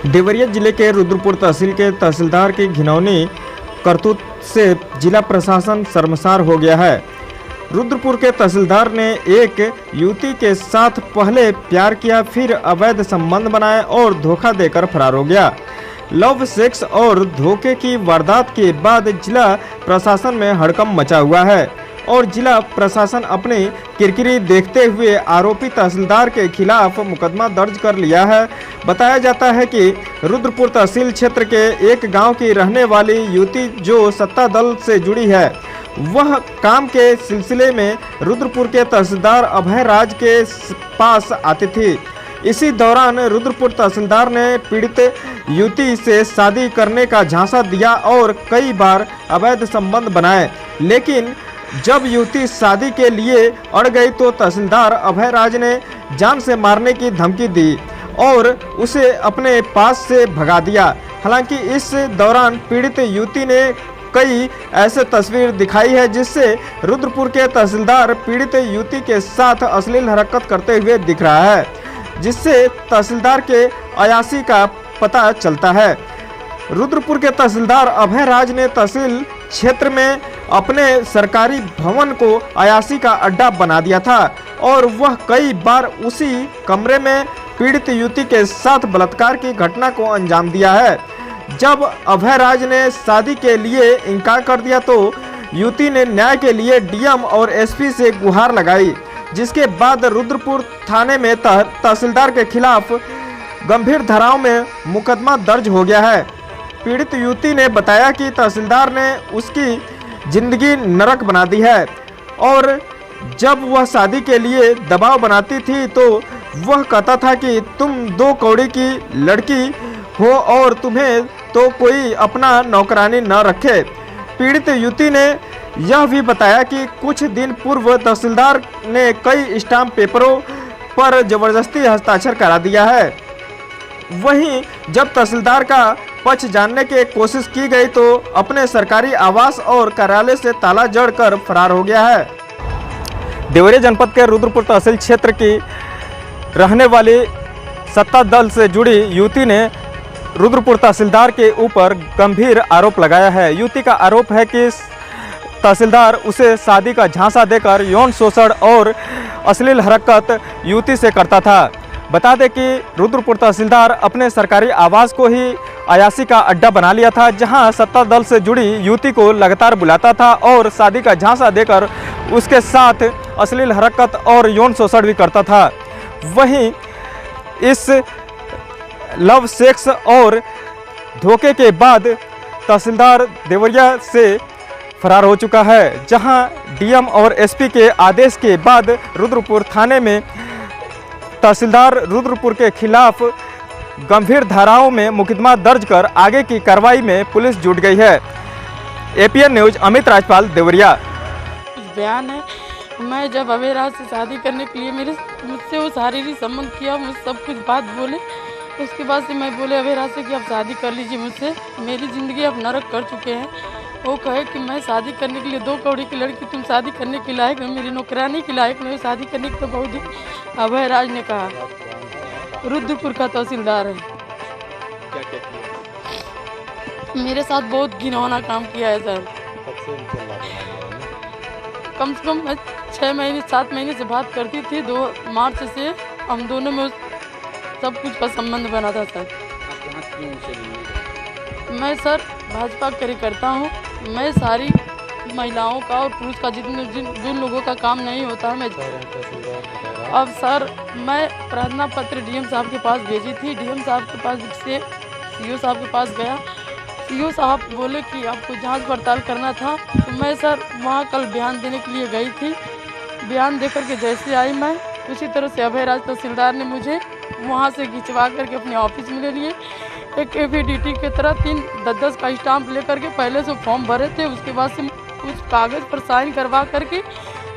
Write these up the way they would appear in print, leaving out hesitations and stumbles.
देवरिया जिले के रुद्रपुर तहसील के तहसीलदार की घिनौनी करतूत से जिला प्रशासन शर्मसार हो गया है। रुद्रपुर के तहसीलदार ने एक युवती के साथ पहले प्यार किया, फिर अवैध संबंध बनाए और धोखा देकर फरार हो गया। लव सेक्स और धोखे की वारदात के बाद जिला प्रशासन में हड़कंप मचा हुआ है और जिला प्रशासन अपनी किरकिरी देखते हुए आरोपी तहसीलदार के खिलाफ मुकदमा दर्ज कर लिया है। बताया जाता है कि रुद्रपुर तहसील क्षेत्र के एक गांव की रहने वाली युवती जो सत्ता दल से जुड़ी है, वह काम के सिलसिले में रुद्रपुर के तहसीलदार अभय राज के पास आती थी। इसी दौरान रुद्रपुर तहसीलदार ने पीड़ित युवती से शादी करने का झांसा दिया और कई बार अवैध संबंध बनाए, लेकिन जब युवती शादी के लिए अड़ गई तो तहसीलदार अभय राज ने जान से मारने की धमकी दी और उसे अपने पास से भगा दिया। हालांकि इस दौरान पीड़ित युवती ने कई ऐसे तस्वीर दिखाई है जिससे रुद्रपुर के तहसीलदार पीड़ित युवती के साथ अश्लील हरकत करते हुए दिख रहा है, जिससे तहसीलदार के अयासी का पता चलता है। रुद्रपुर के तहसीलदार अभय राज ने तहसील क्षेत्र में अपने सरकारी भवन को अयासी का अड्डा बना दिया था और वह कई बार उसी कमरे में पीड़ित युवती के साथ बलात्कार की घटना को अंजाम दिया है। जब अभय राज ने शादी के लिए इनकार कर दिया तो युवती ने न्याय के लिए डीएम और एसपी से गुहार लगाई, जिसके बाद रुद्रपुर थाने में तहसीलदार के खिलाफ गंभीर धाराओं में मुकदमा दर्ज हो गया है। पीड़ित युवती ने बताया कि तहसीलदार ने उसकी जिंदगी नरक बना दी है और जब वह शादी के लिए दबाव बनाती थी तो वह कहता था कि तुम 2 कौड़ी की लड़की हो और तुम्हें तो कोई अपना नौकरानी न रखे। पीड़ित युवती ने यह भी बताया कि कुछ दिन पूर्व तहसीलदार ने कई स्टाम्प पेपरों पर जबरदस्ती हस्ताक्षर करा दिया है। वहीं जब तहसीलदार का पक्ष जानने की कोशिश की गई तो अपने सरकारी आवास और कार्यालय से ताला जड़कर फरार हो गया है। देवरिया जनपद के रुद्रपुर तहसील क्षेत्र की रहने वाली सत्ता दल से जुड़ी युवती ने रुद्रपुर तहसीलदार के ऊपर गंभीर आरोप लगाया है। युवती का आरोप है कि तहसीलदार उसे शादी का झांसा देकर यौन शोषण और अश्लील हरकत युवती से करता था। बता दें कि रुद्रपुर तहसीलदार अपने सरकारी आवास को ही अयासी का अड्डा बना लिया था, जहां सत्ता दल से जुड़ी युवती को लगातार बुलाता था और शादी का झांसा देकर उसके साथ अश्लील हरकत और यौन शोषण भी करता था। वहीं इस लव सेक्स और धोखे के बाद तहसीलदार देवरिया से फरार हो चुका है, जहां डीएम और एसपी के आदेश के बाद रुद्रपुर थाने में तहसीलदार रुद्रपुर के खिलाफ गंभीर धाराओं में मुकदमा दर्ज कर आगे की कार्रवाई में पुलिस जुट गई है। APN news Amit Rajpal, Deoria. बयान है, मैं जब अभय राज से शादी करने के लिए मुझसे वो शारीरिक संबंध किया, मुझ सब कुछ बात बोले, उसके बाद से मैं बोले अभय राज से कि आप शादी कर लीजिए मुझसे, मेरी ज़िंदगी आप नरक कर चुके हैं। वो कहे कि मैं शादी करने के लिए 2 कौड़ी की लड़की, तुम शादी करने के लायक हो, मेरी नौकरानी के लायक नहीं, शादी करने की तो बहुत ही। अभय राज ने कहा, रुद्रपुर का तहसीलदार है, मेरे साथ बहुत घिनौना काम किया है सर। कम से कम मैं 6 महीने 7 महीने से बात करती थी। 2 मार्च से हम दोनों में सब कुछ का संबंध बना था सर। मैं सर भाजपा कार्यकर्ता हूँ। मैं सारी महिलाओं का और पुरुष का जिन लोगों का काम नहीं होता है, मैं अब सर मैं प्रार्थना पत्र डीएम साहब के पास भेजी थी। डीएम साहब के पास से सीओ साहब के पास गया। सीओ साहब बोले कि आपको जांच पड़ताल करना था, तो मैं सर वहाँ कल बयान देने के लिए गई थी। बयान देकर के जैसे आई मैं, उसी तरह से अभय राज तहसीलदार ने मुझे वहाँ से खिंचवा करके अपने ऑफिस में ले लिए। एक एफिडेविट की तरह 3-10 का स्टाम्प लेकर के पहले से फॉर्म भरे थे, उसके बाद से उस कागज़ पर साइन करवा करके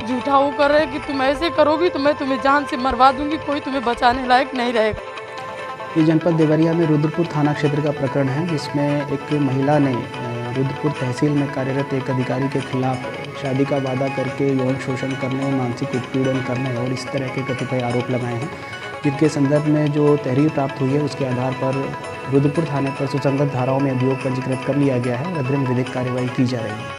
झूठा वो कर रहे कि तुम ऐसे करोगी तो मैं तुम्हें जान से मरवा दूंगी, कोई तुम्हें बचाने लायक नहीं रहेगा। ये जनपद देवरिया में रुद्रपुर थाना क्षेत्र का प्रकरण है, जिसमें एक महिला ने रुद्रपुर तहसील में कार्यरत एक अधिकारी के खिलाफ शादी का वादा करके यौन शोषण करने, मानसिक उत्पीड़न करने और इस तरह के कतिपय आरोप लगाए हैं, जिनके संदर्भ में जो तहरीर प्राप्त हुई है उसके आधार पर रुद्रपुर थाने पर सुसंगत धाराओं में अभियोग पंजीकृत कर लिया गया है और अग्रिम विधिक कार्रवाई की जा रही है।